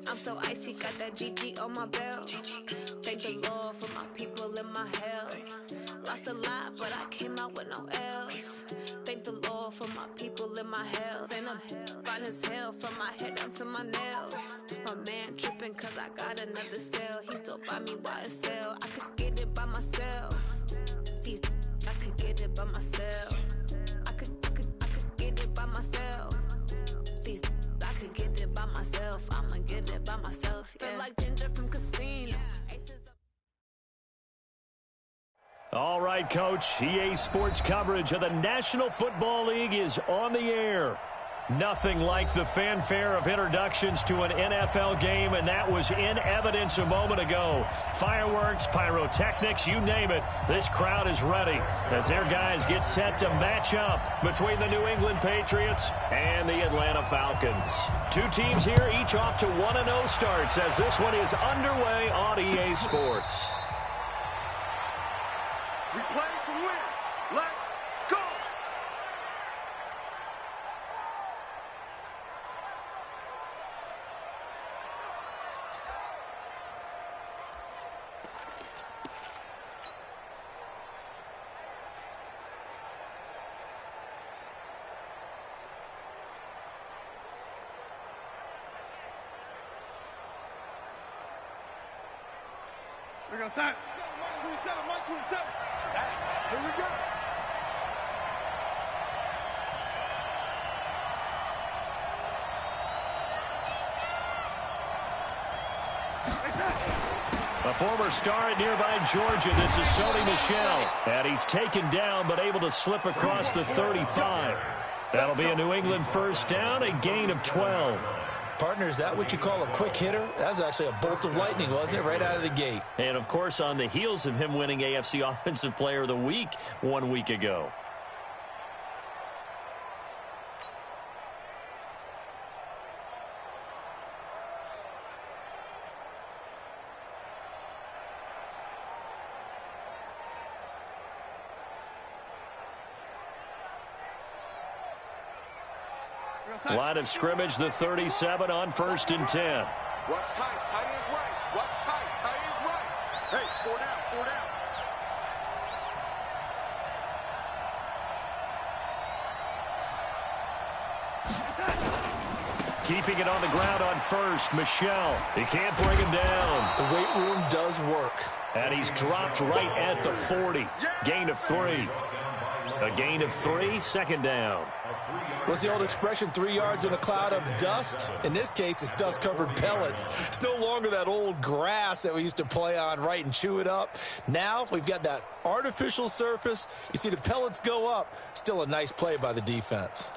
I'm so icy, got that GG on my belt. Thank the Lord for my people in my health. Lost a lot, but I came out with no else. Thank the Lord for my people in my health. And I'm fine as hell from my head down to my nails. My man tripping cause I got another cell. He still buy me YSL. I could get it by myself. I could get it by myself. I could get it by myself. I could get it by myself. I'ma get it by myself. Yeah. Feel like Ginger from Casino. All right, Coach. EA Sports coverage of the National Football League is on the air. Nothing like the fanfare of introductions to an NFL game, and that was in evidence a moment ago. Fireworks, pyrotechnics, you name it. This crowd is ready as their guys get set to match up between the New England Patriots and the Atlanta Falcons. Two teams here, each off to 1-0 starts as this one is underway on EA Sports. We play to win. Let's go! We're going to start. Mike 27. Here we go. A former star at nearby Georgia, this is Sony Michel. And he's taken down but able to slip across the 35. That'll be a New England first down, a gain of 12. Partner, is that what you call a quick hitter? That was actually a bolt of lightning, wasn't it? Right out of the gate. And, of course, on the heels of him winning AFC Offensive Player of the Week 1 week ago. Line of scrimmage, the 37 on 1st and 10. What's tight? Tight is right. What's tight? Tight is right. Hey, 4 down, 4 down. Keeping it on the ground on 1st, Michel. He can't bring him down. The weight room does work. And he's dropped right at the 40. Gain of 3. A gain of 3, 2nd down. What's the old expression, 3 yards in a cloud of dust? In this case, it's dust-covered pellets. It's no longer that old grass that we used to play on, right, and chew it up. Now we've got that artificial surface. You see the pellets go up. Still a nice play by the defense.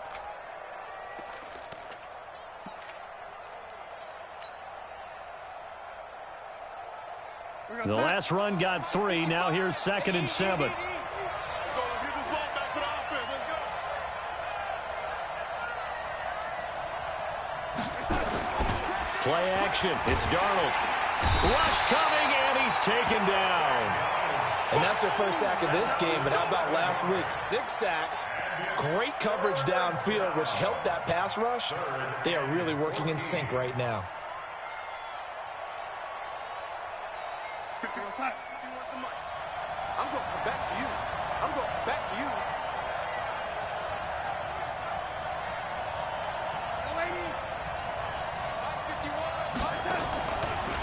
The last run got 3. Now here's 2nd and 7. Play action. It's Darnold. Rush coming, and he's taken down. And that's their first sack of this game, but how about last week? 6 sacks, great coverage downfield, which helped that pass rush. They are really working in sync right now. I'm going to come back to you. I'm going to come back to you.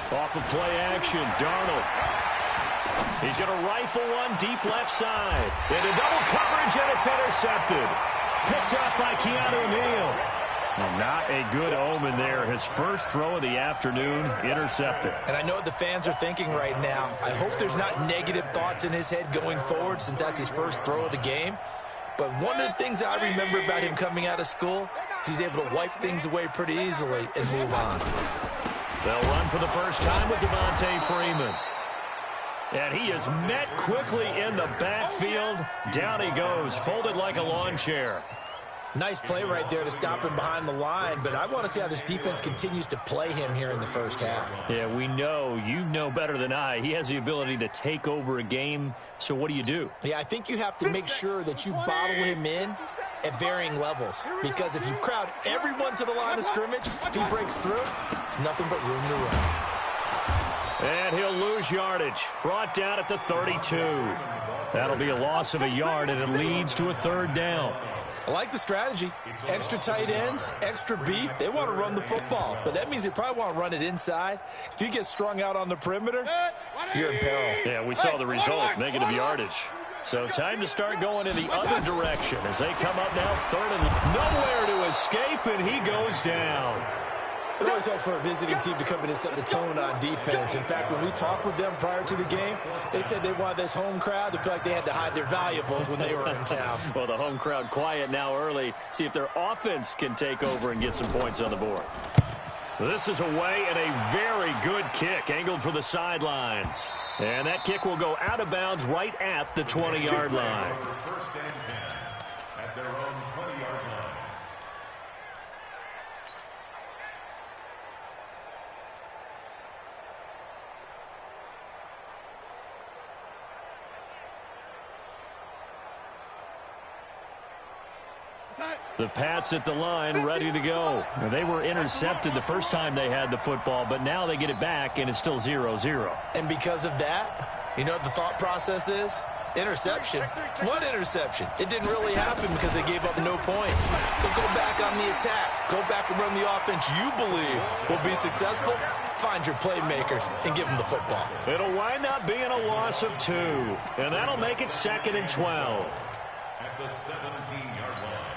Off of play action, Darnold. He's going to rifle one deep left side. Into double coverage, and it's intercepted. Picked up by Keanu Neal. Not a good omen there. His first throw of the afternoon, intercepted. And I know what the fans are thinking right now. I hope there's not negative thoughts in his head going forward since that's his first throw of the game. But one of the things I remember about him coming out of school is he's able to wipe things away pretty easily and move on. They'll run for the first time with Devontae Freeman. And he is met quickly in the backfield. Down he goes, folded like a lawn chair. Nice play right there to stop him behind the line, but I want to see how this defense continues to play him here in the first half. Yeah, we know. You know better than I. He has the ability to take over a game, so what do you do? Yeah, I think you have to make sure that you bottle him in at varying levels. Because if you crowd everyone to the line of scrimmage, if he breaks through, there's nothing but room to run. And he'll lose yardage. Brought down at the 32. That'll be a loss of a yard, and it leads to a third down. I like the strategy. Extra tight ends, extra beef. They want to run the football, but that means they probably want to run it inside. If you get strung out on the perimeter, you're in peril. Yeah, we saw the result, negative yardage. So time to start going in the other direction as they come up now third and nowhere to escape, and he goes down. It always helps for a visiting team to come in and set the tone on defense. In fact, when we talked with them prior to the game, they said they wanted this home crowd to feel like they had to hide their valuables when they were in town. Well, the home crowd quiet now early. See if their offense can take over and get some points on the board. This is away and a very good kick angled for the sidelines. And that kick will go out of bounds right at the 20-yard line. First and 10 at their own 20-yard line. The Pats at the line, ready to go. They were intercepted the first time they had the football, but now they get it back, and it's still 0-0. And because of that, you know what the thought process is? Interception. What interception? It didn't really happen because they gave up no points. So go back on the attack. Go back and run the offense you believe will be successful. Find your playmakers and give them the football. It'll wind up being a loss of 2, and that'll make it 2nd and 12. At the 17-yard line.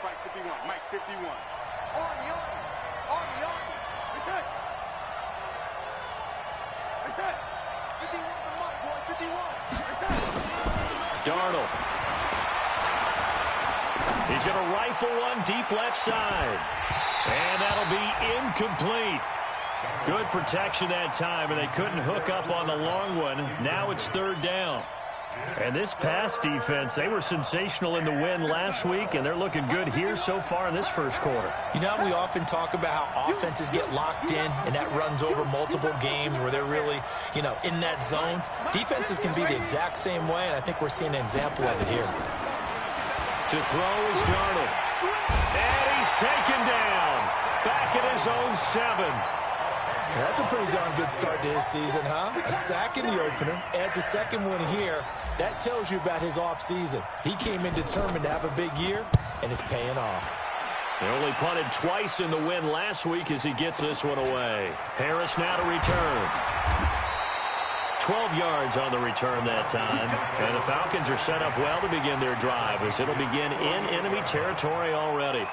Spike 51, Mike 51. Army. Reset. 51 to Mike, boy, 51. Reset. Darnold. He's going to rifle one deep left side. And that'll be incomplete. Good protection that time, and they couldn't hook up on the long one. Now it's third down. And this pass defense, they were sensational in the win last week, and they're looking good here so far in this first quarter. You know, we often talk about how offenses get locked in, and that runs over multiple games where they're really, in that zone. Defenses can be the exact same way, and I think we're seeing an example of it here. To throw is Darnold. And he's taken down. Back at his own 7. That's a pretty darn good start to his season, huh? A sack in the opener, adds a second one here. That tells you about his offseason. He came in determined to have a big year, and it's paying off. They only punted twice in the win last week as he gets this one away. Harris now to return. 12 yards on the return that time. And the Falcons are set up well to begin their drive as it'll begin in enemy territory already.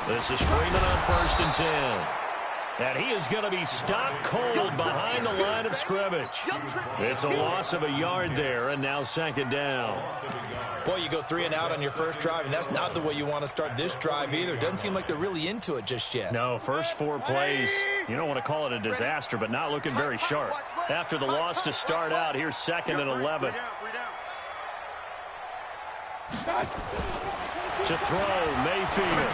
This is Freeman on 1st and 10. And he is going to be stopped cold behind the line of scrimmage. It's a loss of a yard there, and now 2nd down. Boy, you go 3 and out on your first drive, and that's not the way you want to start this drive either. Doesn't seem like they're really into it just yet. No, first 4 plays, you don't want to call it a disaster, but not looking very sharp. After the loss to start out, here's 2nd and 11. To throw, Mayfield.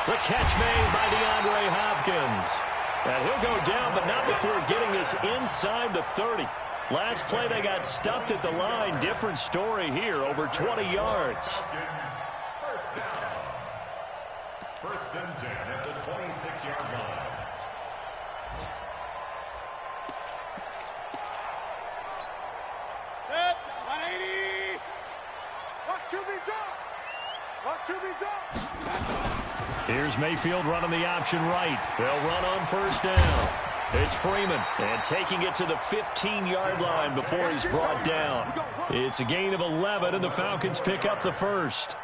The catch made by DeAndre Hopkins. And he'll go down, but not before getting this inside the 30. Last play, they got stuffed at the line. Different story here, over 20 yards. First down. 1st and 10 at the 26-yard line. Set, 180. Watch QB drop. Watch QB drop. Here's Mayfield running the option right. They'll run on 1st down. It's Freeman, and taking it to the 15-yard line before he's brought down. It's a gain of 11, and the Falcons pick up the first.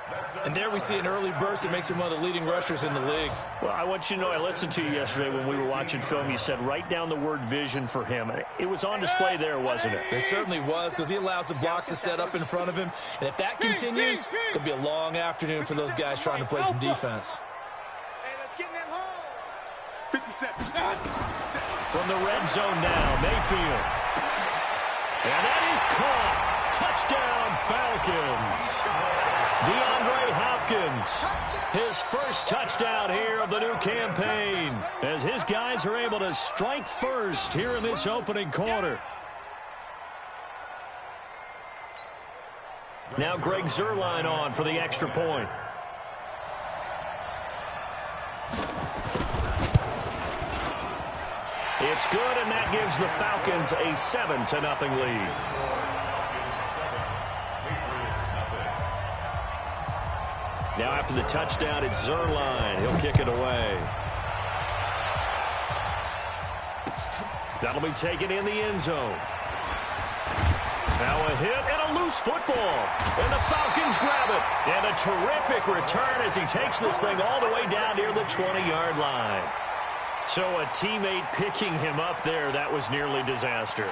And there we see an early burst that makes him one of the leading rushers in the league. Well, I want you to know, I listened to you yesterday when we were watching film. You said write down the word vision for him. It was on display there, wasn't it? It certainly was, because he allows the blocks to set up in front of him. And if that continues, it could be a long afternoon for those guys trying to play some defense. Hey, let's get in that hole. 50 seconds. From the red zone now, Mayfield. And that is caught. Touchdown, Falcons. DeAndre Hopkins, his first touchdown here of the new campaign, as his guys are able to strike first here in this opening quarter. Now Greg Zuerlein on for the extra point. It's good, and that gives the Falcons a 7-0 lead. Now after the touchdown, it's Zuerlein. He'll kick it away. That'll be taken in the end zone. Now a hit and a loose football. And the Falcons grab it. And a terrific return as he takes this thing all the way down near the 20-yard line. So a teammate picking him up there, that was nearly disaster.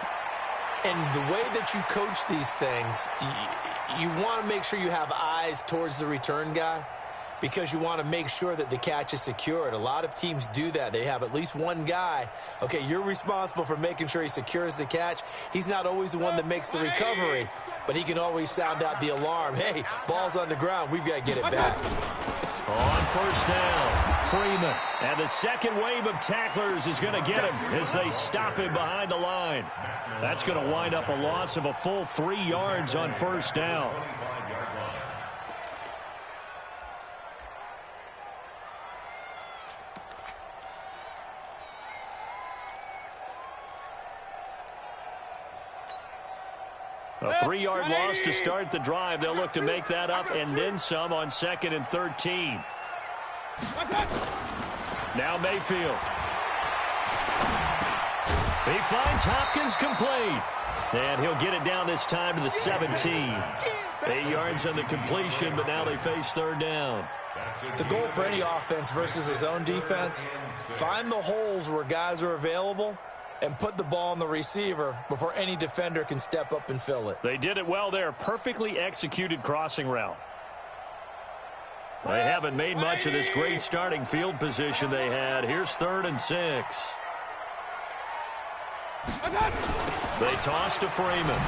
And the way that you coach these things, you want to make sure you have eyes towards the return guy, because you want to make sure that the catch is secured. A lot of teams do that. They have at least one guy. Okay, you're responsible for making sure he secures the catch. He's not always the one that makes the recovery, but he can always sound out the alarm. Hey, ball's on the ground. We've got to get it back. On first down, Freeman. And the second wave of tacklers is going to get him as they stop him behind the line. That's going to wind up a loss of a full 3 yards on first down. A 3-yard loss to start the drive. They'll look to make that up and then some on 2nd and 13. Now Mayfield. He finds Hopkins complete. And he'll get it down this time to the 17. 8 yards on the completion, but now they face third down. The goal for any offense versus his own defense, find the holes where guys are available and put the ball on the receiver before any defender can step up and fill it. They did it well there. Perfectly executed crossing route. They haven't made much of this great starting field position they had. Here's 3rd and 6. They toss to Freeman.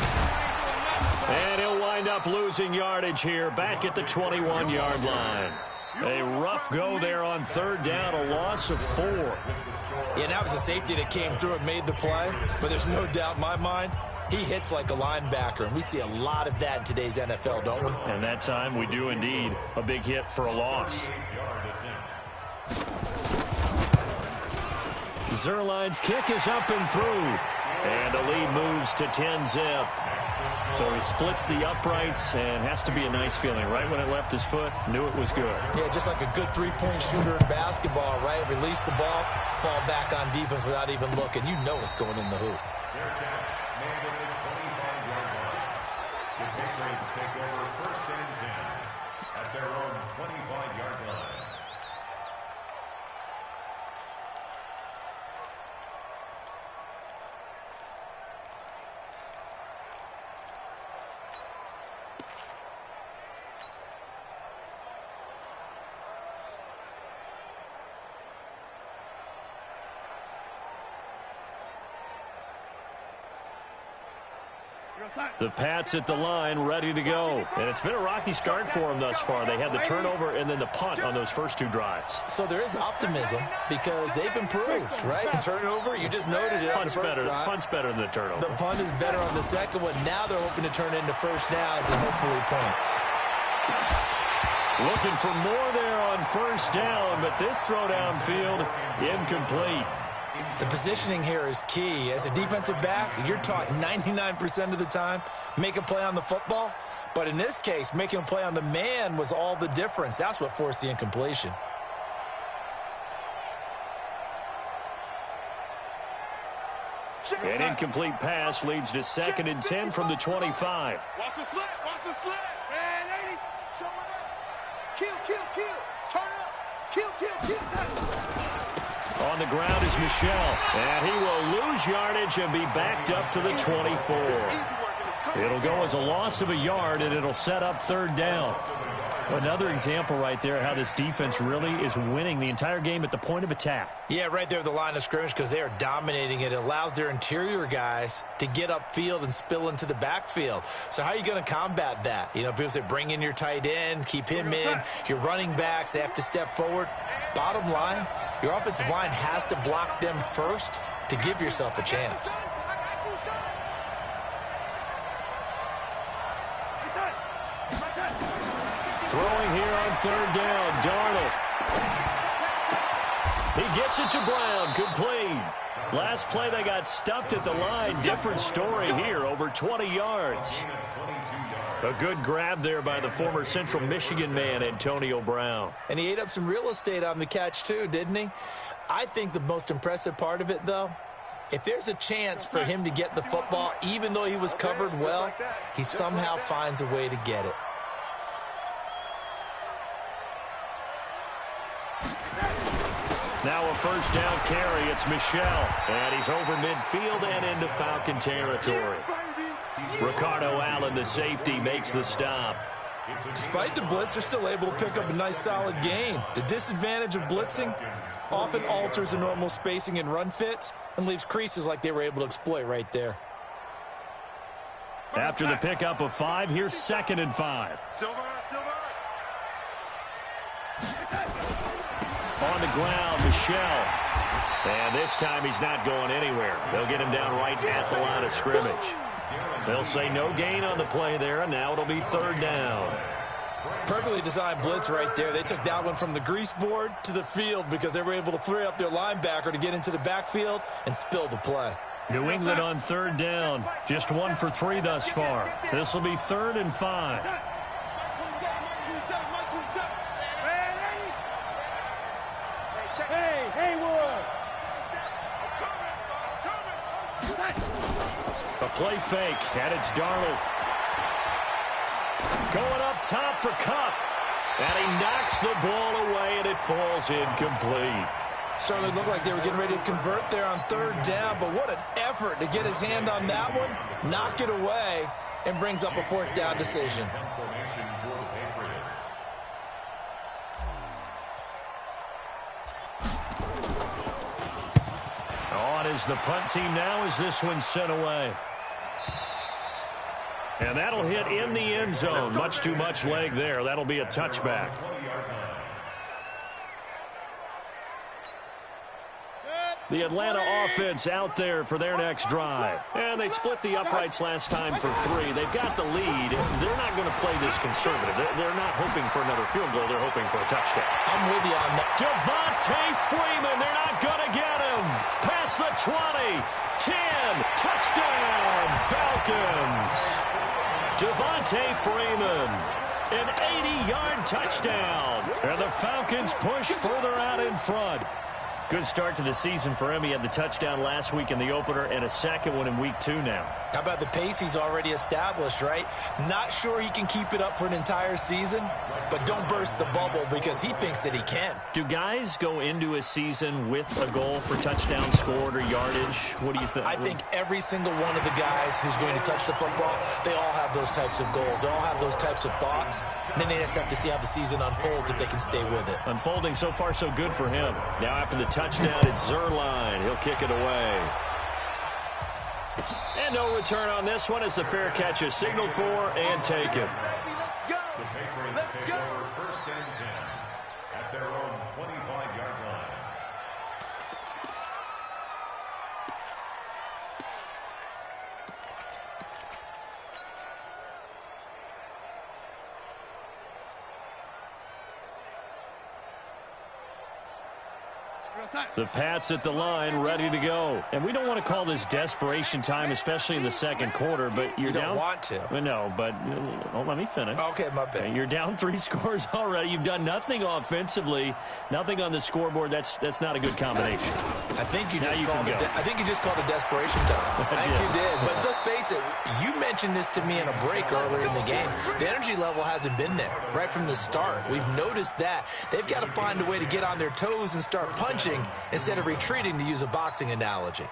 And he'll wind up losing yardage here back at the 21-yard line. A rough go there on 3rd down, a loss of 4. Yeah, that was a safety that came through and made the play, but there's no doubt in my mind he hits like a linebacker, and we see a lot of that in today's NFL, don't we? And that time we do indeed. A big hit for a loss. Zuerlein's kick is up and through. And the lead moves to 10-zip. So he splits the uprights, and has to be a nice feeling. Right when it left his foot, knew it was good. Yeah, just like a good three-point shooter in basketball, right? Release the ball, fall back on defense without even looking. You know it's going in the hoop. The Patriots take over 1st and 10 at their own 25-yard line. The Pats at the line, ready to go. And it's been a rocky start for them thus far. They had the turnover and then the punt on those first 2 drives. So there is optimism because they've improved, right? Turnover, you just noted it. Punt's better than the turnover. The punt is better on the second one. Now they're hoping to turn into first downs and hopefully points. Looking for more there on first down, but this throw downfield, incomplete. The positioning here is key. As a defensive back, you're taught 99% of the time, make a play on the football. But in this case, making a play on the man was all the difference. That's what forced the incompletion. An incomplete pass leads to 2nd and 10 from the 25. Watch the slant. Watch the slant. Man, 80. Show it up. Kill. Turn up. Kill. On the ground is Michel. And he will lose yardage and be backed up to the 24. It'll go as a loss of a yard, and it'll set up 3rd down. Another example right there how this defense really is winning the entire game at the point of attack. Yeah, right there at the line of scrimmage because they are dominating it. It allows their interior guys to get upfield and spill into the backfield. So how are you going to combat that? You know, people say bring in your tight end, keep him in. Your running backs, they have to step forward. Bottom line, your offensive line has to block them first to give yourself a chance. Throwing here on 3rd down, Darnold. He gets it to Brown, complete. Last play they got stuffed at the line. Different story here, over 20 yards. A good grab there by the former Central Michigan man, Antonio Brown. And he ate up some real estate on the catch too, didn't he? I think the most impressive part of it, though, if there's a chance for him to get the football, even though he was covered well, he somehow finds a way to get it. Now a 1st down carry. It's Michel. And he's over midfield and into Falcon territory. Ricardo Allen, the safety, makes the stop. Despite the blitz, they're still able to pick up a nice, solid gain. The disadvantage of blitzing often alters the normal spacing and run fits and leaves creases like they were able to exploit right there. After the pickup of 5, here's 2nd and 5. On the ground, Michel. And this time he's not going anywhere. They'll get him down right at the line of scrimmage. They'll say no gain on the play there, and now it'll be 3rd down. Perfectly designed blitz right there. They took that one from the grease board to the field because they were able to free up their linebacker to get into the backfield and spill the play. New England on 3rd down. Just 1 for 3 thus far. This will be 3rd and 5. A play fake, and it's Darnold. Going up top for Kupp. And he knocks the ball away, and it falls incomplete. Certainly looked like they were getting ready to convert there on 3rd down, but what an effort to get his hand on that one, knock it away, and brings up a 4th down decision. On is the punt team now as this one's sent away. And that'll hit in the end zone. Much too much leg there. That'll be a touchback. The Atlanta offense out there for their next drive. And they split the uprights last time for 3. They've got the lead. They're not going to play this conservative. They're not hoping for another field goal. They're hoping for a touchdown. I'm with you on that. Devontae Freeman, they're not going to get him. Past the 20, 10, touchdown, Falcons. Devontae Freeman, an 80-yard touchdown. And the Falcons push further out in front. Good start to the season for him. He had the touchdown last week in the opener and a second one in week 2 now. How about the pace he's already established, right? Not sure he can keep it up for an entire season, but don't burst the bubble because he thinks that he can. Do guys go into a season with a goal for touchdown scored or yardage? What do you think? I think every single one of the guys who's going to touch the football, they all have those types of goals. They all have those types of thoughts. And then they just have to see how the season unfolds if they can stay with it. Unfolding so far so good for him. Now after the touchdown, it's Zerline. He'll kick it away. And no return on this one as the fair catch is signaled for and taken. The Patriots take over 1st and 10 at their own 25-yard line. The Pats at the line, ready to go. And we don't want to call this desperation time, especially in the second quarter, but you're down. You don't want to. No, but let me finish. Okay, my bad. You're down 3 scores already. You've done nothing offensively, nothing on the scoreboard. That's not a good combination. I think you just called it desperation time. I think you did. But let's face it, you mentioned this to me in a break earlier in the game. The energy level hasn't been there right from the start. We've noticed that. They've got to find a way to get on their toes and start punching instead of retreating, to use a boxing analogy.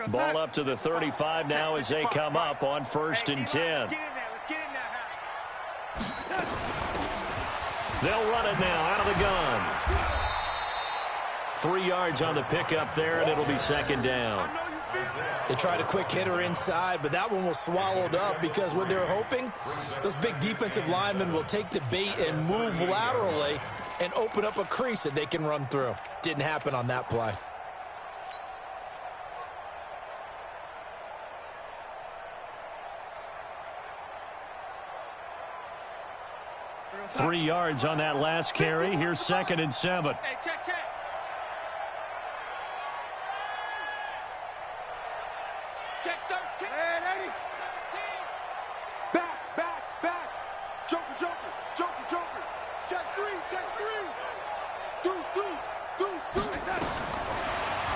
Ball up to the 35 now as they come up on 1st and 10. They'll run it now out of the gun. 3 yards on the pickup there, and it'll be 2nd down. They tried a quick hitter inside, but that one was swallowed up because what they're hoping, those big defensive linemen will take the bait and move laterally and open up a crease that they can run through. Didn't happen on that play. Three yards on that last carry. Here's 2nd and 7. Hey, check. Check 13. Man, 80. Back. Joker. Check 3. Deuce.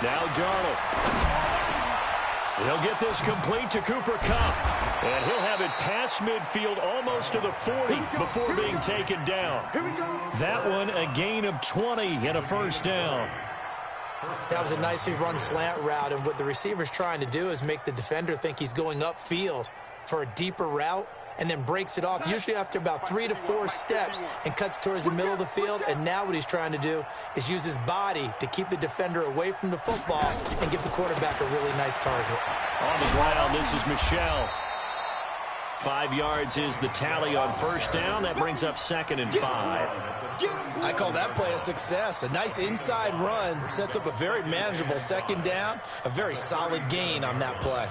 Now Darnold. He'll get this complete to Cooper Kupp. And he'll have it past midfield almost to the 40 before being taken down. That one a gain of 20 and a 1st down. That was a nicely run slant route, and what the receiver's trying to do is make the defender think he's going upfield for a deeper route and then breaks it off, usually after about 3 to 4 steps, and cuts towards the middle of the field. And now what he's trying to do is use his body to keep the defender away from the football and give the quarterback a really nice target. On the ground, this is Michel. 5 yards is the tally on 1st down. That brings up 2nd and 5. I call that play a success. A nice inside run sets up a very manageable 2nd down. A very solid gain on that play.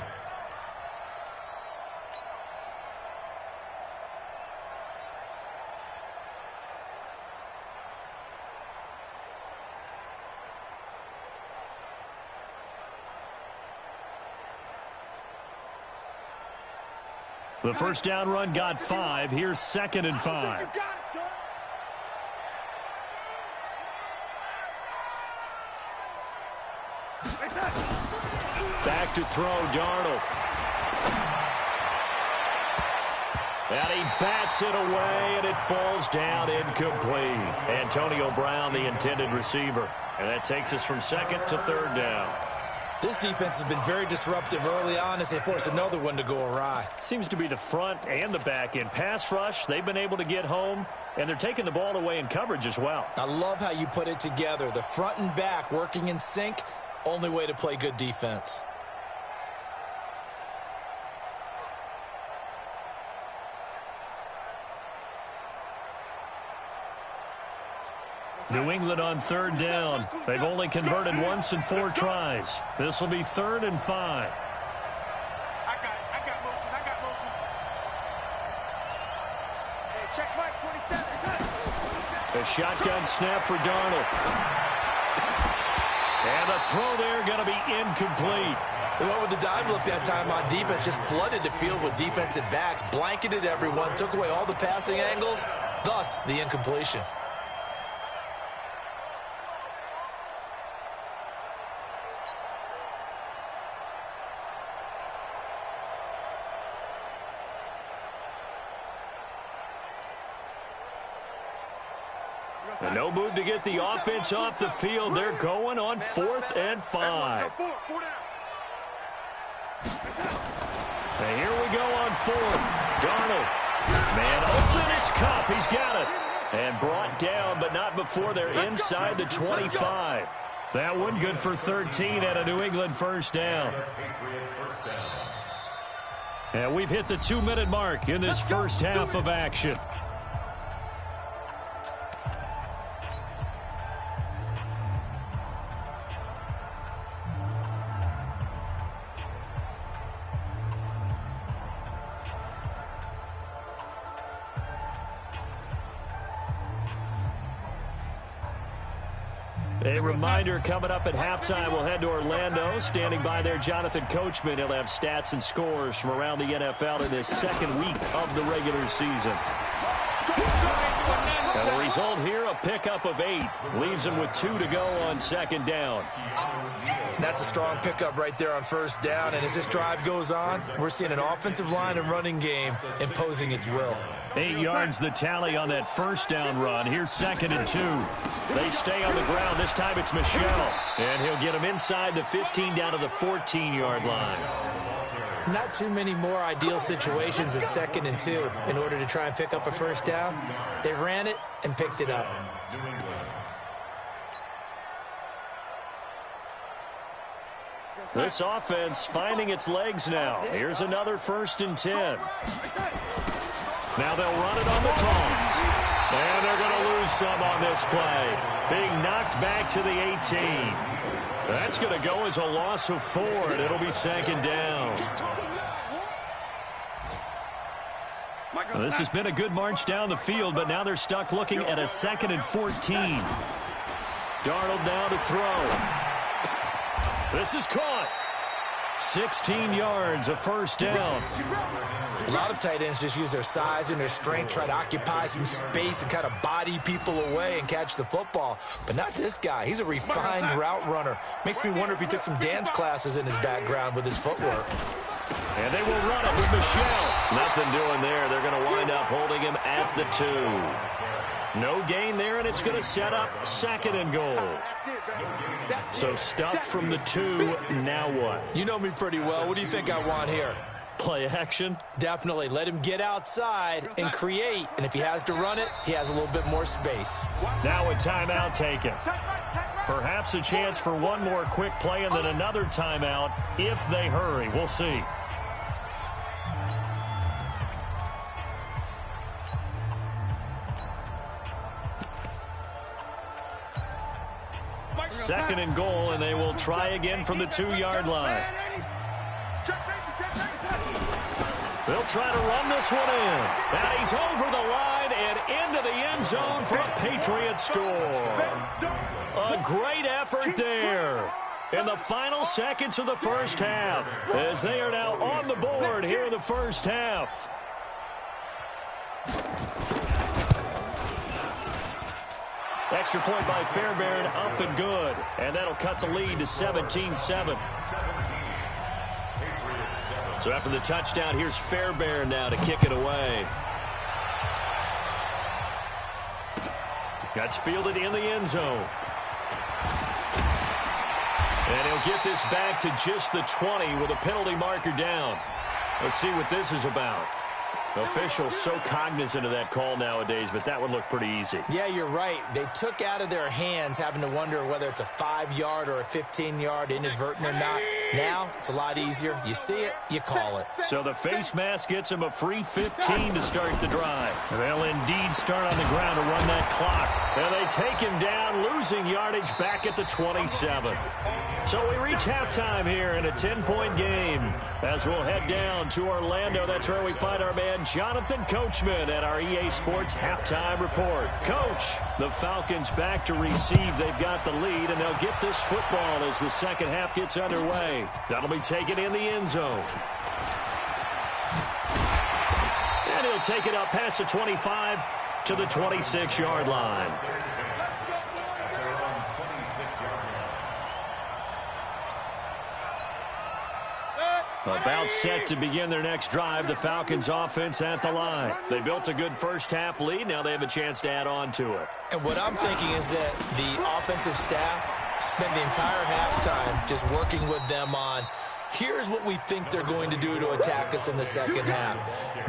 The 1st down run got 5. Here's 2nd and 5. Back to throw, Darnold. And he bats it away, and it falls down incomplete. Antonio Brown, the intended receiver. And that takes us from 2nd to 3rd down. This defense has been very disruptive early on as they force another one to go awry. Seems to be the front and the back end. Pass rush, they've been able to get home, and they're taking the ball away in coverage as well. I love how you put it together. The front and back working in sync, only way to play good defense. New England on 3rd down. They've only converted once in 4 tries. This will be 3rd and 5. I got motion. Hey, check Mike, 27. A shotgun snap for Darnold. And the throw there going to be incomplete. They went with the dive look that time on defense, just flooded the field with defensive backs, blanketed everyone, took away all the passing angles, thus the incompletion. And no move to get the offense off the field. They're going on 4th and 5. And here we go on 4th. Darnold. Man open, it's Kupp. He's got it. And brought down, but not before they're inside the 25. That one good for 13 at a New England 1st down. And we've hit the 2-minute mark in this first half of action. A reminder coming up at halftime, we'll head to Orlando. Standing by there, Jonathan Coachman. He'll have stats and scores from around the NFL in this second week of the regular season. And the result here, a pickup of 8. Leaves him with 2 to go on second down. That's a strong pickup right there on first down. And as this drive goes on, we're seeing an offensive line and running game imposing its will. 8 yards the tally on that first down run. Here's second and 2. They stay on the ground. This time it's Michelle. And he'll get him inside the 15 down to the 14-yard line. Not too many more ideal situations than second and 2 in order to try and pick up a first down. They ran it and picked it up. This offense finding its legs now. Here's another 1st and 10. Now they'll run it on the toss. And they're going to lose some on this play. Being knocked back to the 18. That's going to go as a loss of 4, and it'll be second down. Well, this has been a good march down the field, but now they're stuck looking at a 2nd and 14. Darnold now to throw. This is caught. 16 yards, a first down. A lot of tight ends just use their size and their strength, try to occupy some space and kind of body people away and catch the football. But not this guy. He's a refined route runner. Makes me wonder if he took some dance classes in his background with his footwork. And they will run it with Michelle. Nothing doing there. They're going to wind up holding him at the 2. No gain there, and it's going to set up 2nd and goal. So stuffed from the 2, now what? You know me pretty well. What do you think I want here? Play action? Definitely. Let him get outside and create. And if he has to run it, he has a little bit more space. Now a timeout taken. Perhaps a chance for one more quick play and then another timeout if they hurry. We'll see. Second and goal, and they will try again from the 2-yard line. They'll try to run this one in. And he's over the line and into the end zone for a Patriot score. A great effort there in the final seconds of the first half, as they are now on the board here in the first half. Extra point by Fairbairn, up and good. And that'll cut the lead to 17-7. So after the touchdown, here's Fairbairn now to kick it away. That's fielded in the end zone. And he'll get this back to just the 20 with a penalty marker down. Let's see what this is about. Officials so cognizant of that call nowadays, but that would look pretty easy. Yeah, you're right. They took out of their hands having to wonder whether it's a 5-yard or a 15-yard inadvertent or not. Now, it's a lot easier. You see it, you call it. So the face mask gets him a free 15 to start the drive. They'll indeed start on the ground to run that clock. And they take him down, losing yardage back at the 27. So we reach halftime here in a 10-point game. As we'll head down to Orlando, that's where we find our man Jonathan Coachman at our EA Sports Halftime Report. Coach, the Falcons back to receive. They've got the lead, and they'll get this football as the second half gets underway. That'll be taken in the end zone. And he'll take it up past the 25 to the 26-yard line. About set to begin their next drive, the Falcons offense at the line. They built a good first half lead. Now they have a chance to add on to it. And what I'm thinking is that the offensive staff spent the entire halftime just working with them on, here's what we think they're going to do to attack us in the second half.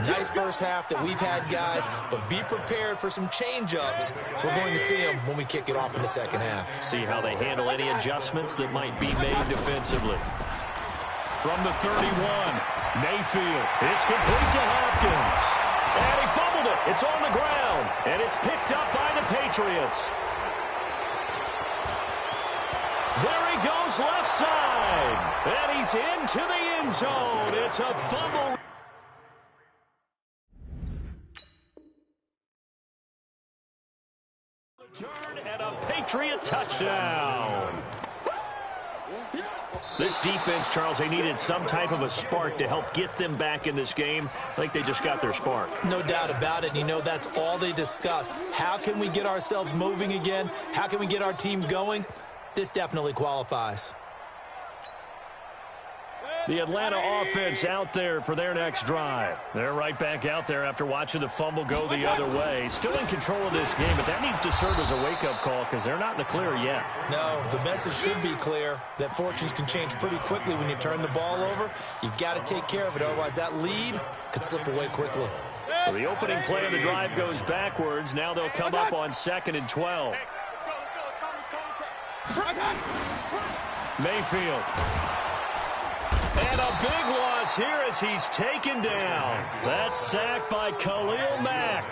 Nice first half that we've had, guys, but be prepared for some change-ups. We're going to see them when we kick it off in the second half. See how they handle any adjustments that might be made defensively. From the 31, Mayfield. It's complete to Hopkins. And he fumbled it. It's on the ground. And it's picked up by the Patriots. There he goes left side. And he's into the end zone. It's a fumble. Turn and a Patriot touchdown. This defense, Charles, they needed some type of a spark to help get them back in this game. I think they just got their spark. No doubt about it. You know, that's all they discussed. How can we get ourselves moving again? How can we get our team going? This definitely qualifies. The Atlanta offense out there for their next drive. They're right back out there after watching the fumble go the other way. Still in control of this game, but that needs to serve as a wake-up call because they're not in the clear yet. No, the message should be clear that fortunes can change pretty quickly when you turn the ball over. You've got to take care of it, otherwise that lead could slip away quickly. So the opening play of the drive goes backwards. Now they'll come up on 2nd and 12. Mayfield. And a big loss here as he's taken down. That's sacked by Khalil Mack.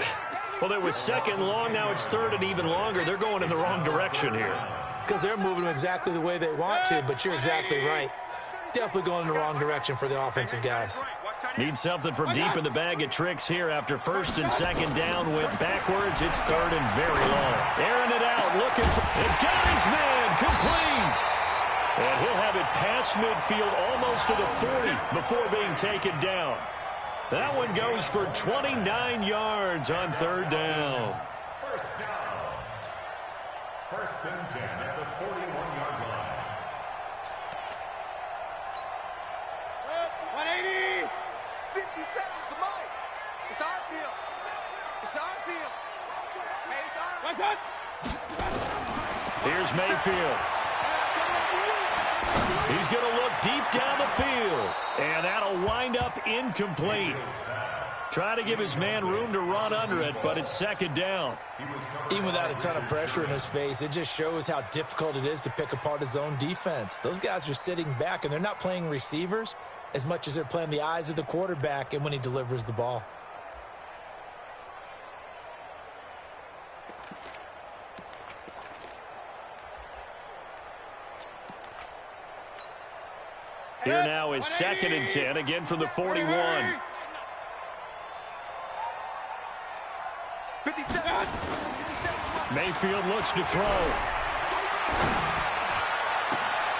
Well, it was 2nd long. Now it's 3rd and even longer. They're going in the wrong direction here. Because they're moving exactly the way they want to, but you're exactly right. Definitely going in the wrong direction for the offensive guys. Need something from deep in the bag of tricks here after 1st and 2nd down. Went backwards. It's 3rd and very long. Airing it out. Looking for it. Got his man. Complete. And he'll have it past midfield almost to the 40 before being taken down. That one goes for 29 yards on 3rd down. First down. 1st and 10 at the 41-yard line. 180. 50 seconds to Mike. It's our field. It's our field. Hey, it's our field. Here's Mayfield. He's going to look deep down the field. And that'll wind up incomplete. Try to give his man room to run under it, but it's 2nd down. Even without a ton of pressure in his face, it just shows how difficult it is to pick apart his own defense. Those guys are sitting back, and they're not playing receivers as much as they're playing the eyes of the quarterback and when he delivers the ball. Here now is 2nd and 10, again from the 41. 57. Mayfield looks to throw.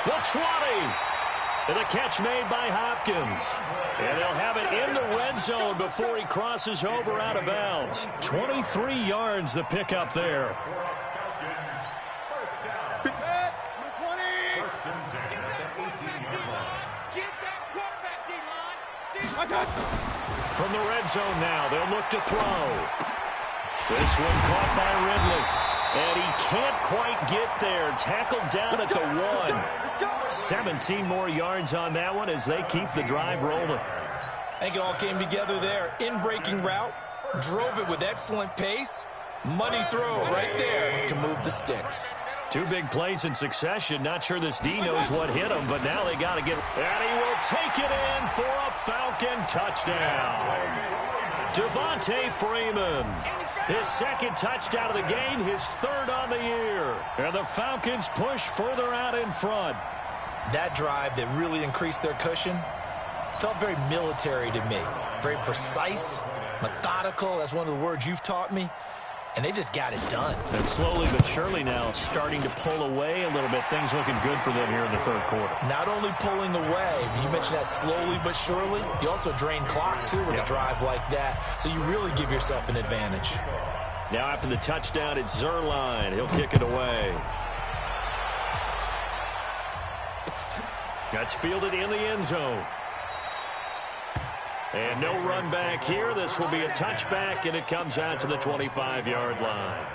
The 20. And a catch made by Hopkins. And they'll have it in the red zone before he crosses over out of bounds. 23 yards the pickup there. First down. 20. 1st and 10 at the 18-yard line. From the red zone now, they'll look to throw. This one caught by Ridley. And he can't quite get there. Tackled down at the 1. 17 more yards on that one as they keep the drive rolling. I think it all came together there. In-breaking route, drove it with excellent pace. Money throw right there to move the sticks. 2 big plays in succession. Not sure this D knows what hit him, but now they got to get... And he will take it in for a Falcon touchdown. Devontae Freeman. His 2nd touchdown of the game, his 3rd on the year. And the Falcons push further out in front. That drive that really increased their cushion felt very military to me. Very precise, methodical. That's one of the words you've taught me. And they just got it done. And slowly but surely now starting to pull away a little bit. Things looking good for them here in the 3rd quarter. Not only pulling away, you mentioned that slowly but surely, you also drain clock, too, with a drive like that. So you really give yourself an advantage. Now after the touchdown, it's Zerline. He'll kick it away. That's fielded in the end zone. And no run back here. This will be a touchback, and it comes out to the 25-yard line.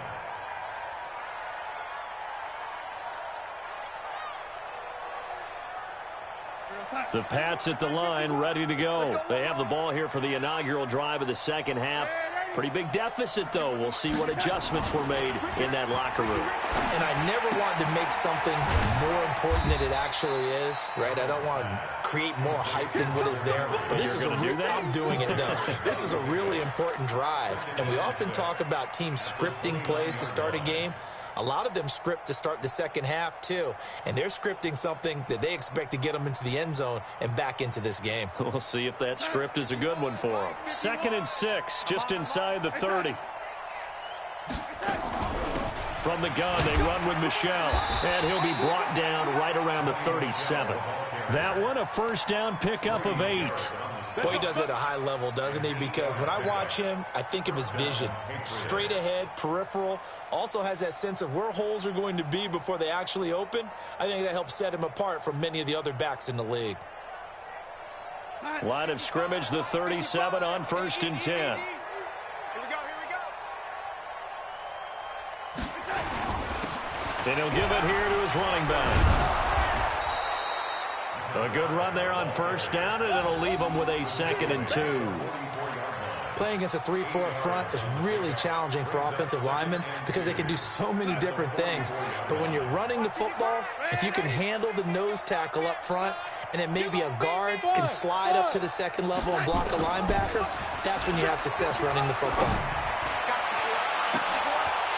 The Pats at the line, ready to go. They have the ball here for the inaugural drive of the 2nd half. Pretty big deficit, though. We'll see what adjustments were made in that locker room. And I never wanted to make something more important than it actually is, right? I don't want to create more hype than what is there. But this is I'm doing it, though. This is a really important drive. And we often talk about teams scripting plays to start a game. A lot of them script to start the 2nd half, too. And they're scripting something that they expect to get them into the end zone and back into this game. We'll see if that script is a good one for them. 2nd and 6, just inside the 30. from the gun. They run with Michel, and he'll be brought down right around the 37. That one, a first down pickup of 8. Boy, he does it at a high level, doesn't he? Because when I watch him, I think of his vision. Straight ahead, peripheral, also has that sense of where holes are going to be before they actually open. I think that helps set him apart from many of the other backs in the league. Line of scrimmage, the 37 on 1st and 10. Here we go. And he'll give it here to his running back. A good run there on 1st down, and it'll leave him with a 2nd and 2. Playing against a 3-4 front is really challenging for offensive linemen because they can do so many different things. But when you're running the football, if you can handle the nose tackle up front, and then maybe a guard can slide up to the 2nd level and block a linebacker, that's when you have success running the football.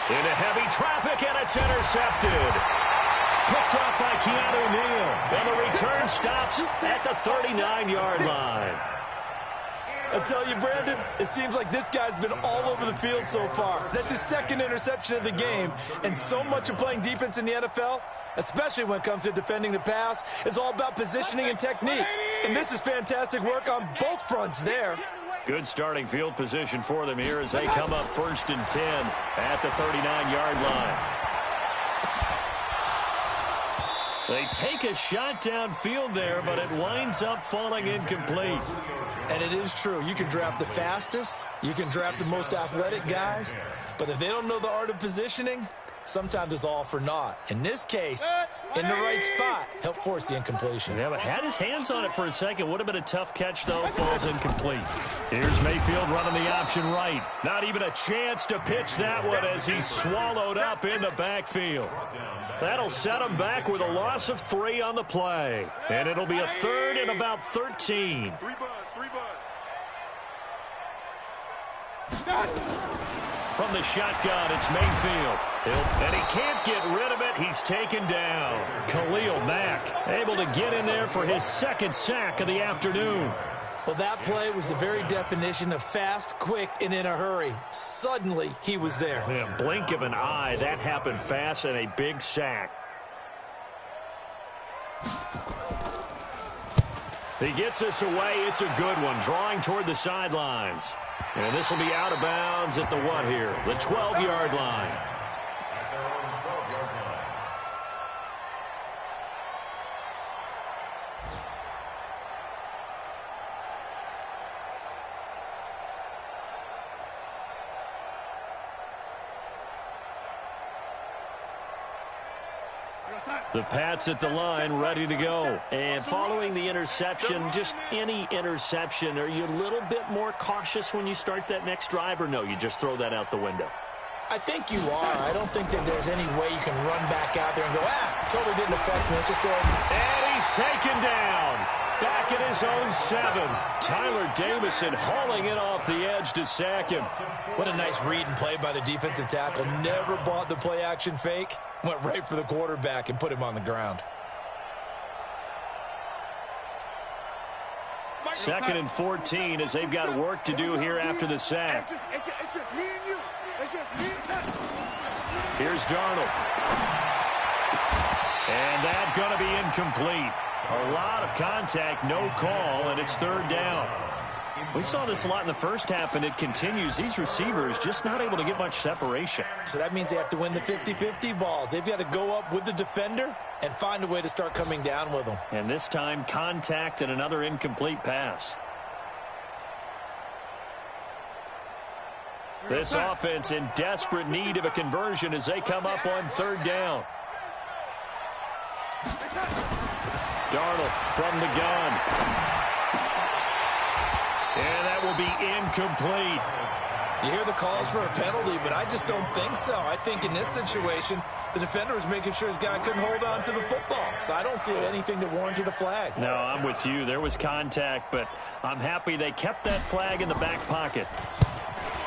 Into heavy traffic, and it's intercepted. Picked up by Keanu Neal, and the return stops at the 39-yard line. I tell you, Brandon, it seems like this guy's been all over the field so far. That's his 2nd interception of the game, and so much of playing defense in the NFL, especially when it comes to defending the pass, is all about positioning and technique. And this is fantastic work on both fronts there. Good starting field position for them here as they come up 1st and 10 at the 39-yard line. They take a shot downfield there, but it winds up falling incomplete. And it is true. You can draft the fastest. You can draft the most athletic guys. But if they don't know the art of positioning, sometimes it's all for naught. In this case, in the right spot, help force the incompletion. Yeah, but had his hands on it for a second. Would have been a tough catch, though. Falls incomplete. Here's Mayfield running the option right. Not even a chance to pitch that one as he's swallowed up in the backfield. That'll set him back with a loss of 3 on the play. And it'll be a 3rd and about 13. From the shotgun, it's Mayfield. And he can't get rid of it. He's taken down. Khalil Mack able to get in there for his 2nd sack of the afternoon. Well, that play was the very definition of fast, quick, and in a hurry. Suddenly, he was there. Yeah, blink of an eye, that happened fast, and a big sack. He gets this away. It's a good one, drawing toward the sidelines. And this will be out of bounds at the what here? The 12-yard line. The Pats at the line, ready to go. And following the interception, just any interception, are you a little bit more cautious when you start that next drive, or no, you just throw that out the window? I think you are. I don't think that there's any way you can run back out there and go, totally didn't affect me. Let's just go ahead. And he's taken down. Back at his own 7. Tyler Davison hauling it off the edge to sack him. What a nice read and play by the defensive tackle. Never bought the play-action fake. Went right for the quarterback and put him on the ground. 2nd and 14 as they've got work to do here after the sack. It's just me and you. It's just me and you. Here's Darnold. And that's going to be incomplete. A lot of contact, no call, and it's 3rd down. We saw this a lot in the first half, and it continues. These receivers just not able to get much separation. So that means they have to win the 50-50 balls. They've got to go up with the defender and find a way to start coming down with them. And this time, contact and another incomplete pass. This offense in desperate need of a conversion as they come up on 3rd down. Darnold from the gun. And that will be incomplete. You hear the calls for a penalty, but I just don't think so. I think in this situation, the defender was making sure his guy couldn't hold on to the football. So I don't see anything that warranted a flag. No, I'm with you. There was contact, but I'm happy they kept that flag in the back pocket.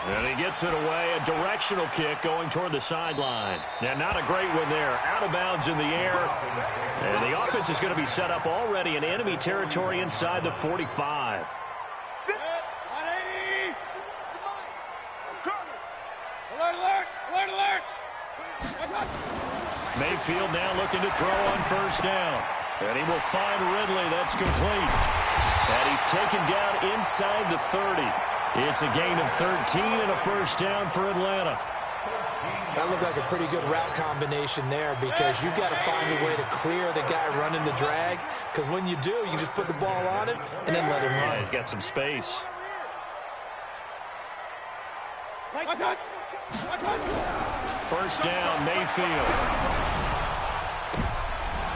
And he gets it away, a directional kick going toward the sideline. Now, not a great one there. Out of bounds in the air. And the offense is going to be set up already in enemy territory inside the 45. Alert, alert, alert, alert. Mayfield now looking to throw on first down. And he will find Ridley. That's complete. And he's taken down inside the 30. It's a gain of 13 and a first down for Atlanta. That looked like a pretty good route combination there because you've got to find a way to clear the guy running the drag, because when you do, you just put the ball on him and then let him run. Yeah, he's got some space. First down, Mayfield.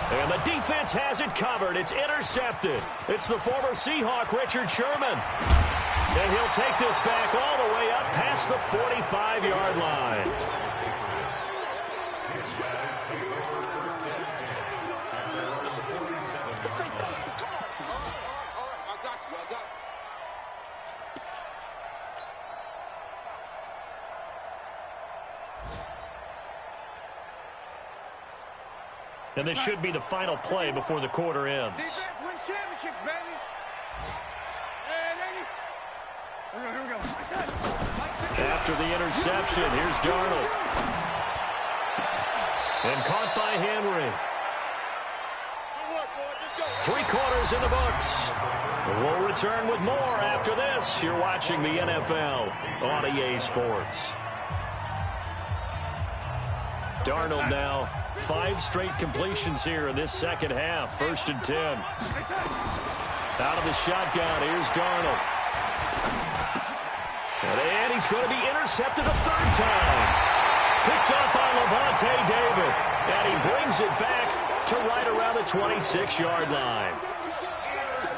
And the defense has it covered. It's intercepted. It's the former Seahawk, Richard Sherman. And he'll take this back all the way up past the 45-yard line. And this should be the final play before the quarter ends. Defense wins championships, baby. Here we go. After the interception, here's Darnold. And caught by Henry. 3 quarters in the books. We'll return with more after this. You're watching the NFL on EA Sports. Darnold now 5 straight completions here in this second half. 1st and 10. Out of the shotgun, here's Darnold. And he's going to be intercepted a 3rd time. Picked up by Levante David. And he brings it back to right around the 26-yard line.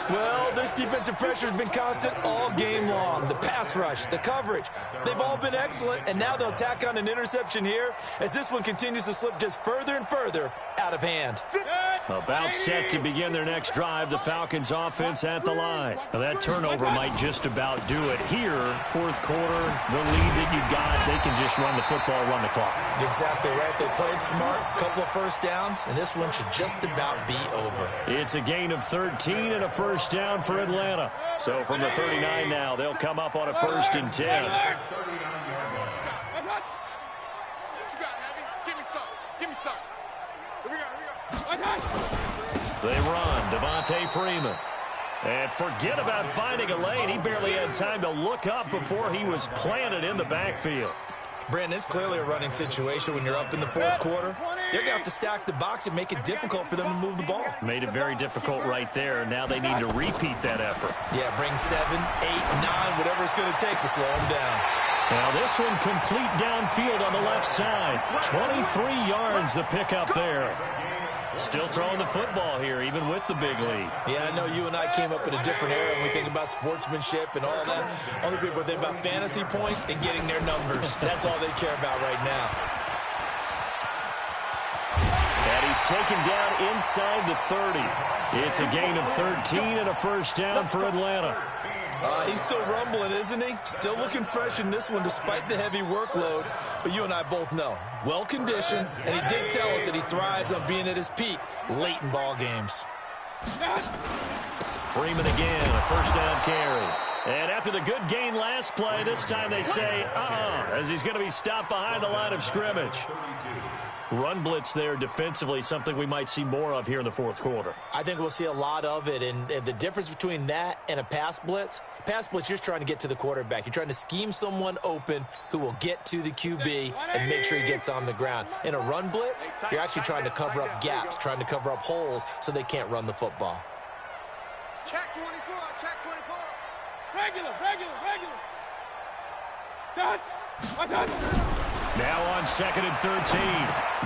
Well, this defensive pressure has been constant all game long. The pass rush, the coverage, they've all been excellent, and now they'll tack on an interception here as this one continues to slip just further and further out of hand. About set to begin their next drive, the Falcons offense at the line. Now that turnover might just about do it here. 4th quarter, the lead that you got, they can just run the football, run the clock. Exactly right. They played smart, couple of first downs, and this one should just about be over. It's a gain of 13 and a first down for Atlanta. So from the 39 now, they'll come up on a 1st and 10. What you got, Abby? Give me some. Give me some. Here we go. They run. Devontae Freeman. And forget about finding a lane. He barely had time to look up before he was planted in the backfield. Brandon, it's clearly a running situation when you're up in the 4th quarter. They're going to have to stack the box and make it difficult for them to move the ball. Made it very difficult right there. Now they need to repeat that effort. Yeah, bring 7, 8, 9, whatever it's going to take to slow them down. Now this one complete downfield on the left side. 23 yards the pickup there. Still throwing the football here, even with the big lead. Yeah, I know you and I came up in a different era when we think about sportsmanship and all that. Other people think about fantasy points and getting their numbers. That's all they care about right now. And he's taken down inside the 30. It's a gain of 13 and a first down for Atlanta. He's still rumbling, isn't he? Still looking fresh in this one despite the heavy workload. But you and I both know, well-conditioned, and he did tell us that he thrives on being at his peak late in ball games. Freeman again, a first down carry. And after the good gain last play, this time they say, as he's going to be stopped behind the line of scrimmage. Run blitz there defensively, something we might see more of here in the 4th quarter. I think we'll see a lot of it, and the difference between that and a pass blitz, you're just trying to get to the quarterback. You're trying to scheme someone open who will get to the QB and make sure he gets on the ground. In a run blitz, you're actually trying to cover up gaps, trying to cover up holes so they can't run the football. Check 24, check 24. Regular. Cut. Now on 2nd and 13,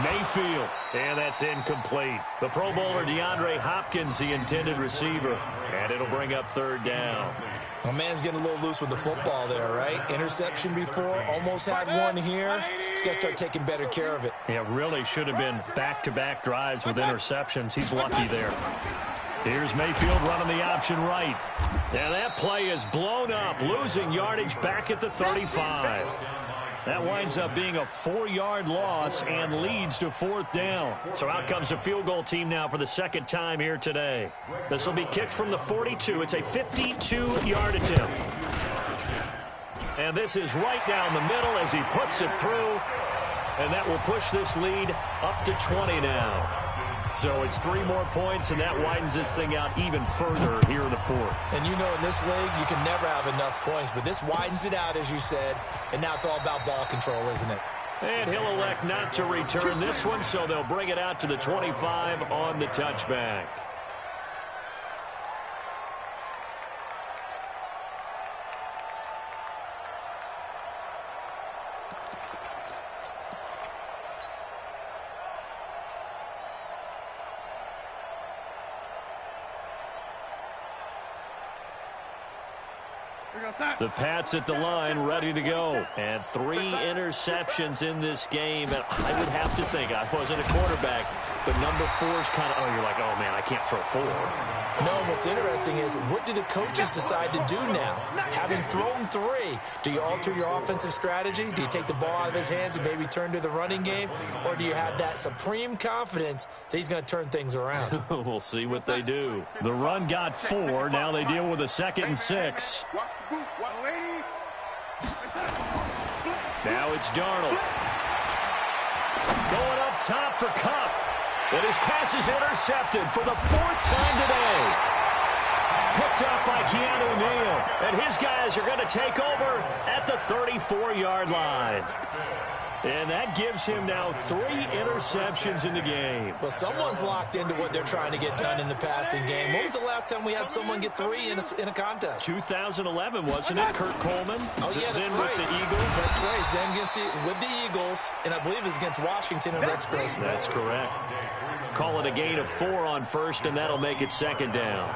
Mayfield, and that's incomplete. The Pro Bowler DeAndre Hopkins, the intended receiver, and it'll bring up 3rd down. My man's getting a little loose with the football there, right? Interception before, almost had one here. He's got to start taking better care of it. Yeah, really should have been back-to-back drives with interceptions. He's lucky there. Here's Mayfield running the option right. And that play is blown up, losing yardage back at the 35. That winds up being a 4-yard loss and leads to 4th down. So out comes a field goal team now for the 2nd time here today. This will be kicked from the 42. It's a 52-yard attempt. And this is right down the middle as he puts it through. And that will push this lead up to 20 now. So it's 3 more points, and that widens this thing out even further here in the fourth. And you know in this league, you can never have enough points, but this widens it out, as you said, and now it's all about ball control, isn't it? And he'll elect not to return this one, so they'll bring it out to the 25 on the touchback. The Pats at the line, ready to go. And 3 interceptions in this game. And I would have to think, I wasn't a quarterback, but number 4's kind of, you're like, oh, man, I can't throw 4. No, what's interesting is, what do the coaches decide to do now? Having thrown 3, do you alter your offensive strategy? Do you take the ball out of his hands and maybe turn to the running game? Or do you have that supreme confidence that he's going to turn things around? We'll see what they do. The run got 4. Now they deal with a 2nd and 6. Now it's Darnold. Going up top for Kupp. And his pass is intercepted for the 4th time today. Picked up by Keanu Neal. And his guys are going to take over at the 34-yard line. And that gives him now 3 interceptions in the game. Well, someone's locked into what they're trying to get done in the passing game. When was the last time we had someone get 3 in a contest? 2011, wasn't it? Kurt Coleman? Oh, yeah, that's then right. with the Eagles. That's right. Then with the Eagles, and I believe it's against Washington and Rex Grossman. That's correct. Call it a gain of 4 on first, and that'll make it 2nd down.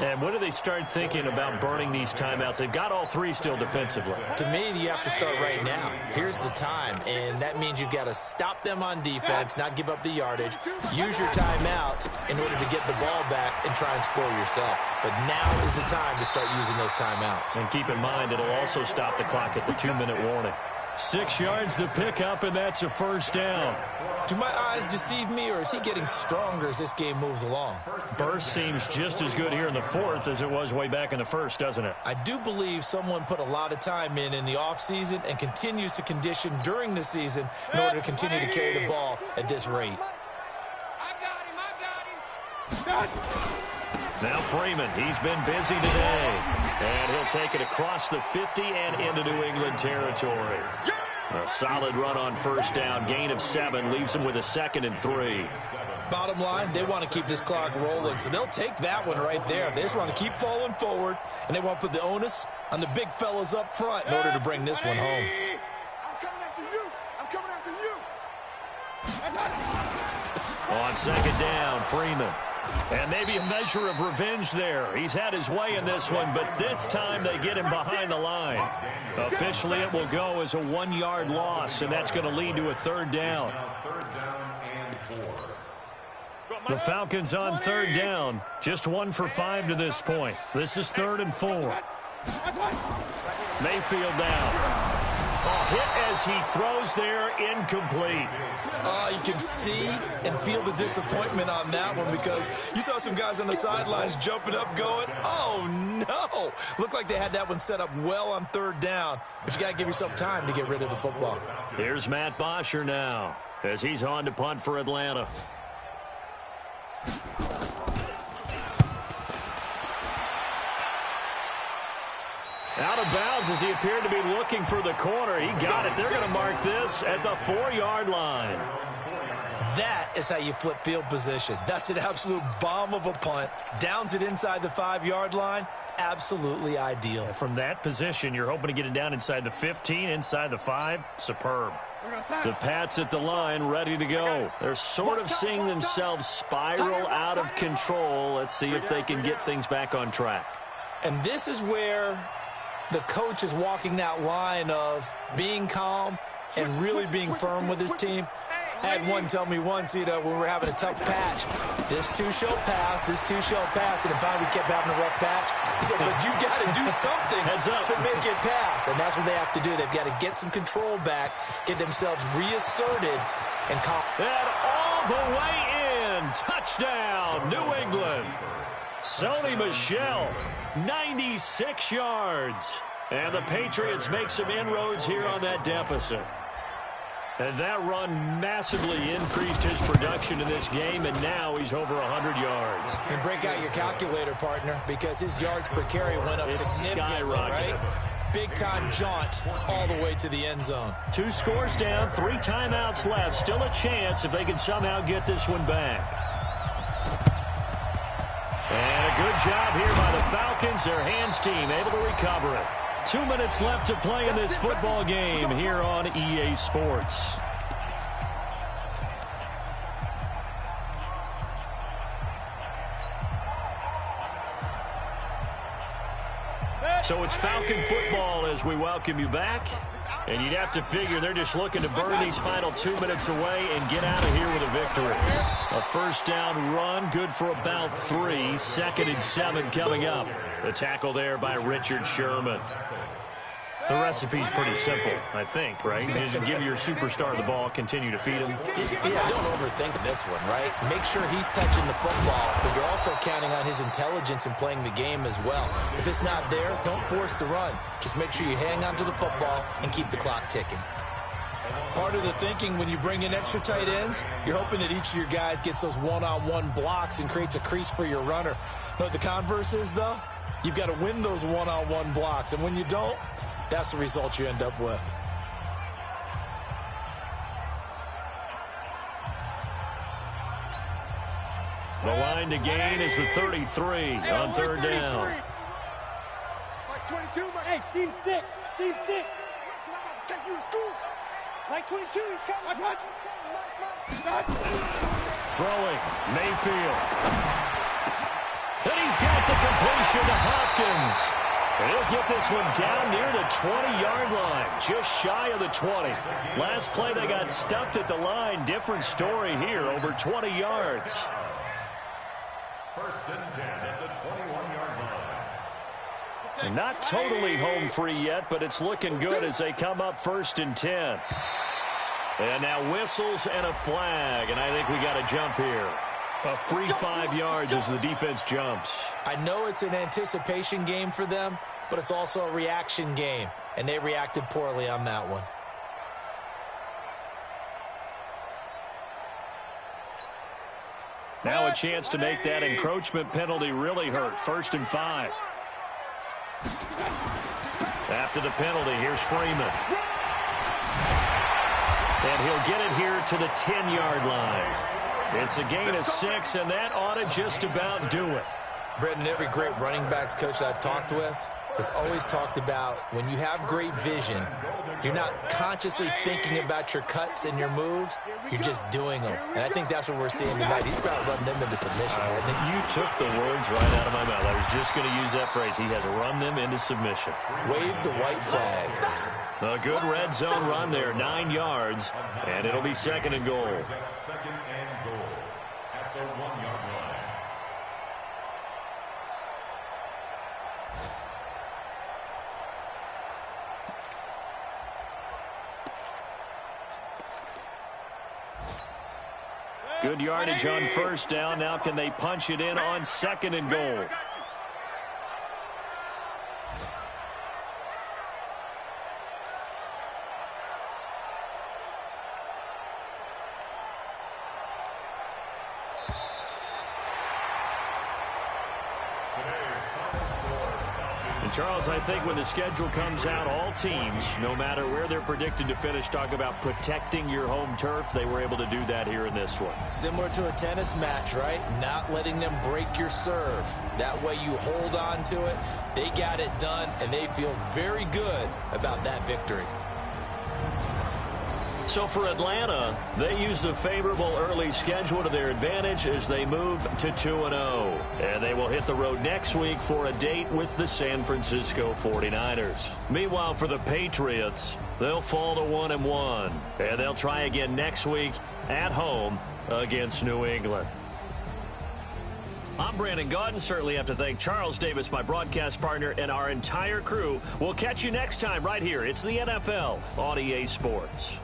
And when do they start thinking about burning these timeouts? They've got all 3 still defensively. To me, you have to start right now. Here's the time, and that means you've got to stop them on defense, not give up the yardage, use your timeouts in order to get the ball back and try and score yourself. But now is the time to start using those timeouts. And keep in mind, it'll also stop the clock at the 2-minute warning. 6 yards the pickup, and that's a 1st down. Do my eyes deceive me, or is he getting stronger as this game moves along? Burst seems just as good here in the 4th as it was way back in the 1st, doesn't it? I do believe someone put a lot of time in the offseason and continues to condition during the season in order to continue to carry the ball at this rate. I got him. Now Freeman, he's been busy today. And he'll take it across the 50 and into New England territory. A solid run on 1st down. Gain of 7 leaves him with a 2nd and 3. Bottom line, they want to keep this clock rolling, so they'll take that one right there. They just want to keep falling forward, and they want to put the onus on the big fellas up front in order to bring this one home. I'm coming after you. I'm coming after you. On 2nd down, Freeman. And maybe a measure of revenge there. He's had his way in this one, but this time they get him behind the line. Officially, it will go as a 1-yard loss, and that's going to lead to a 3rd down. The Falcons on 3rd down. Just 1 for 5 to this point. This is 3rd and 4. Mayfield down. A hit as he throws there, incomplete. You can see and feel the disappointment on that one, because you saw some guys on the sidelines jumping up going, oh no. Looked like they had that one set up well on 3rd down, but you got to give yourself time to get rid of the football. Here's Matt Bosher now as he's on to punt for Atlanta. Out of bounds as he appeared to be looking for the corner. He got it. They're going to mark this at the 4-yard line. That is how you flip field position. That's an absolute bomb of a punt. Downs it inside the 5-yard line. Absolutely ideal. From that position, you're hoping to get it down inside the 15, inside the 5. Superb. The Pats at the line, ready to go. They're sort of seeing themselves spiral out of control. Let's see if they can get things back on track. And this is where the coach is walking that line of being calm and really being firm with his team. I had one tell me once, when we were having a tough patch, this too shall pass, this too shall pass, and finally we kept having a rough patch. He said, but you got to do something to make it pass, and that's what they have to do. They've got to get some control back, get themselves reasserted, and calm. And all the way in, touchdown, New England. Sony Michel, 96 yards. And the Patriots make some inroads here on that deficit. And that run massively increased his production in this game, and now he's over 100 yards. And break out your calculator, partner, because his yards per carry went up significantly, right? Big-time jaunt all the way to the end zone. 2 scores down, 3 timeouts left. Still a chance if they can somehow get this one back. And a good job here by the Falcons. Their hands team able to recover it. 2 minutes left to play in this football game here on EA Sports. So it's Falcon football as we welcome you back. And you'd have to figure they're just looking to burn these final 2 minutes away and get out of here with a victory. A first down run, good for about 3. 2nd and 7 coming up. The tackle there by Richard Sherman. The recipe's pretty simple, I think, right? You just give your superstar the ball, continue to feed him. Yeah, don't overthink this one, right? Make sure he's touching the football, but you're also counting on his intelligence in playing the game as well. If it's not there, don't force the run. Just make sure you hang on to the football and keep the clock ticking. Part of the thinking when you bring in extra tight ends, you're hoping that each of your guys gets those one-on-one blocks and creates a crease for your runner. You know what the converse is, though? You've got to win those one-on-one blocks, and when you don't, that's the result you end up with. The line to gain is the 33 on 3rd down. Mike 22, Mike. Hey, Steve 6. Steve 6. I'm about to take you to school. Mike 22, he's coming. Throwing, Mayfield. And he's got the completion to Hopkins. And he'll get this one down near the 20-yard line, just shy of the 20. Last play, they got stuffed at the line. Different story here, over 20 yards. 1st and 10 at the 21-yard line. And not totally home free yet, but it's looking good as they come up 1st and 10. And now whistles and a flag, and I think we got a jump here. A free 5 yards as the defense jumps. I know it's an anticipation game for them, but it's also a reaction game, and they reacted poorly on that one. Now a chance to make that encroachment penalty really hurt. 1st and 5. After the penalty, here's Freeman. And he'll get it here to the 10-yard line. It's a gain of 6, and that ought to just about do it. Brendan, every great running backs coach I've talked with has always talked about when you have great vision, you're not consciously thinking about your cuts and your moves, you're just doing them. And I think that's what we're seeing tonight. He's about to run them into submission, hasn't he? You took the words right out of my mouth. I was just going to use that phrase. He has run them into submission. Wave the white flag. A good red zone run there, 9 yards, and it'll be 2nd and goal. 2nd and goal at the 1-yard line. Good yardage on 1st down. Now can they punch it in on 2nd and goal? Charles, I think when the schedule comes out, all teams, no matter where they're predicted to finish, talk about protecting your home turf. They were able to do that here in this one. Similar to a tennis match, right? Not letting them break your serve. That way you hold on to it. They got it done, and they feel very good about that victory. So for Atlanta, they used a favorable early schedule to their advantage as they move to 2-0. And they will hit the road next week for a date with the San Francisco 49ers. Meanwhile, for the Patriots, they'll fall to 1-1. And they'll try again next week at home against New England. I'm Brandon Gaudin. Certainly have to thank Charles Davis, my broadcast partner, and our entire crew. We'll catch you next time right here. It's the NFL on EA Sports.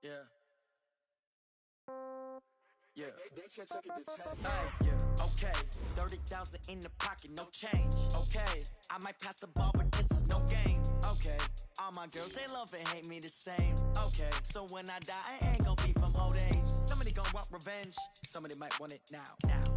Yeah. Yeah. Yeah. Okay. 30,000 in the pocket, no change. Okay. I might pass the ball, but this is no game. Okay. All my girls, they love and hate me the same. Okay. So when I die, I ain't gon' be from old age. Somebody gon' want revenge. Somebody might want it now.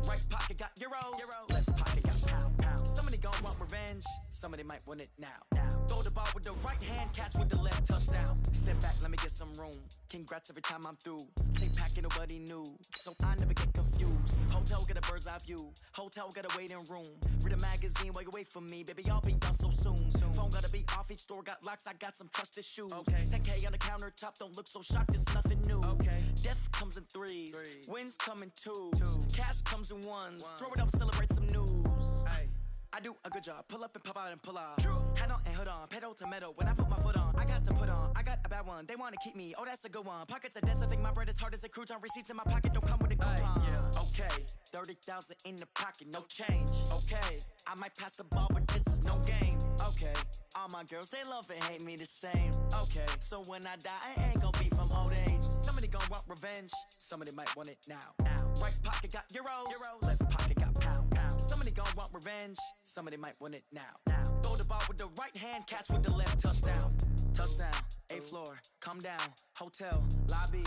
Right pocket got euros. Left pocket got pound. Somebody gon' want revenge. Somebody might want it now. Throw the ball with the right hand, catch with the left, touchdown. Step back, let me get some room. Congrats every time I'm through. Same packet, nobody knew. So I never get confused. Hotel get a bird's eye view. Hotel got a waiting room. Read a magazine while you wait for me. Baby, I'll be done so soon. Phone gotta be off, each store got locks. I got some trusted shoes. Okay. 10K on the countertop, don't look so shocked, it's nothing new. Okay. Death comes in threes. Wins come in twos. Cash comes in ones. Throw it up, celebrate some news. Ay. I do a good job. Pull up and pop out and pull out. True. Head on and hood on. Pedal to metal. When I put my foot on, I got to put on. I got a bad one. They want to keep me. Oh, that's a good one. Pockets are dense. I think my bread is hard as a crouton. Receipts in my pocket don't come with a coupon. Yeah. Okay. 30,000 in the pocket. No change. Okay. I might pass the ball, but this is no game. Okay. All my girls, they love and hate me the same. Okay. So when I die, I ain't gon' be from old age. Somebody gon' want revenge. Somebody might want it now. Right pocket got euros. Left pocket got pound. Somebody gon' want revenge. Somebody might want it now. Throw the ball with the right hand, catch with the left, touchdown. Touchdown, 8th floor, come down, hotel, lobby.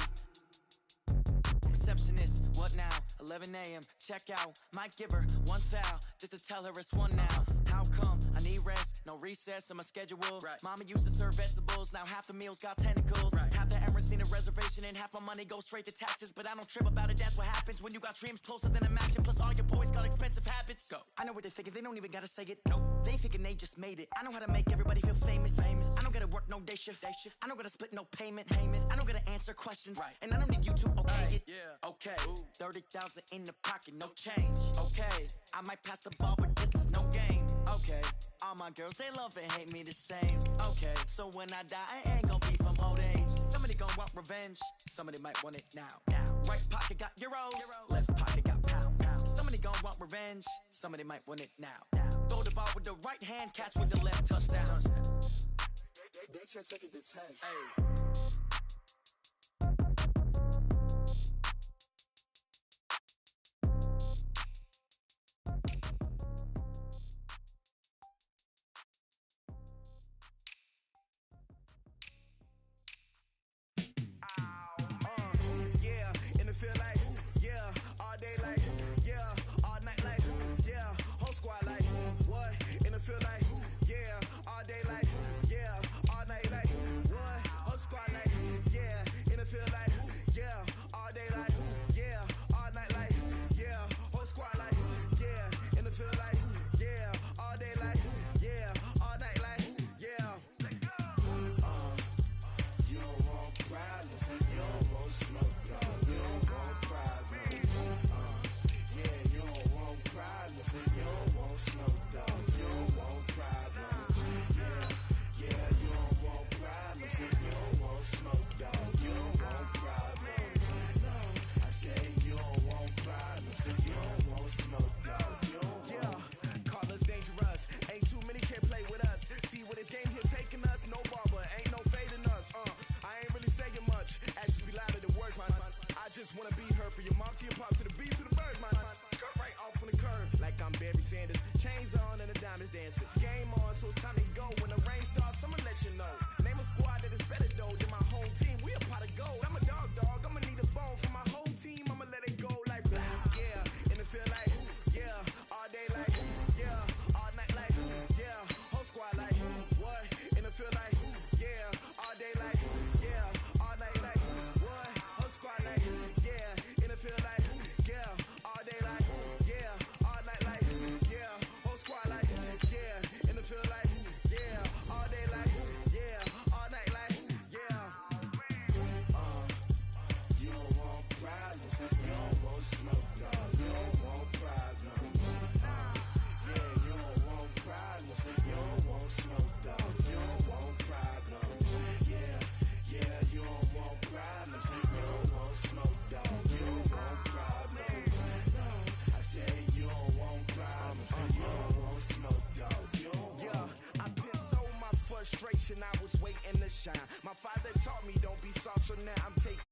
Receptionist, what now? 11 a.m., check out. Might give her one foul, just to tell her it's one now. How come? I need rest, no recess in my schedule. Right. Mama used to serve vegetables, now half the meals got tentacles. Right. Half the errands need a reservation and half my money goes straight to taxes. But I don't trip about it, that's what happens when you got dreams closer than a mansion. Plus all your boys got expensive habits. Go. I know what they're thinking, they don't even gotta say it. Nope. They thinking they just made it. I know how to make everybody feel famous. I don't gotta work no day shift. I don't gotta split no payment. I don't gotta answer questions. Right. And I don't need you to okay it. Yeah. Okay, 30,000 in the pocket, no change. Okay, I might pass the ball, but this is no game. Okay, all my girls, they love and hate me the same. Okay, so when I die, I ain't gon' be from old age. Somebody gon' want revenge. Somebody might want it now. Right pocket got euros. Left pocket got pound. Somebody gon' want revenge. Somebody might want it now. Throw the ball with the right hand, catch with the left, touchdown. They check it to 10. Hey. Feel like, yeah, all day like, yeah, all night like, yeah, whole squad like, what, in the field like, yeah, all day like, yeah, all night like, what, whole squad like, yeah, in the field like, yeah, all day like, yeah, all night like, yeah, whole squad like, yeah, in the field like, yeah, all day like, yeah, all night like, yeah. You don't want problems, you don't want smoke, you don't want problems. Yeah, you don't want problems, you don't want smoke, dog. You don't want problems. Yeah, you don't want problems, you don't want smoke, dog. You don't want problems. No, I say you don't want problems, you don't want smoke, dog. You don't want. Call us dangerous. Ain't too many can play with us. See what this game here taking us. No barber, ain't no fading us. I ain't really saying much. Actions be louder than words, man. I just wanna be heard from your mom to your pop to the beat to the birds, man. Cut right off on the curb, like I'm Barry Sanders. Chains on and the diamonds dancing. Game on, so it's time to go. When the rain starts, I'ma let you know. Name a squad that is better though than my home team. We a pot of gold. I'm a dog. I'ma need a bone for my whole team. I'ma let it go like blah. Yeah, in the field like, yeah, all day like, yeah, all night like, yeah, whole squad like, what? In the field like, yeah, all day like, yeah, all night like, what? Whole squad like, yeah, in the field like, yeah, all day like, yeah, all night like, yeah, whole squad like, yeah, in the field like, yeah, all day like, yeah, all night like, yeah. You don't want My father taught me don't be soft, so now I'm taking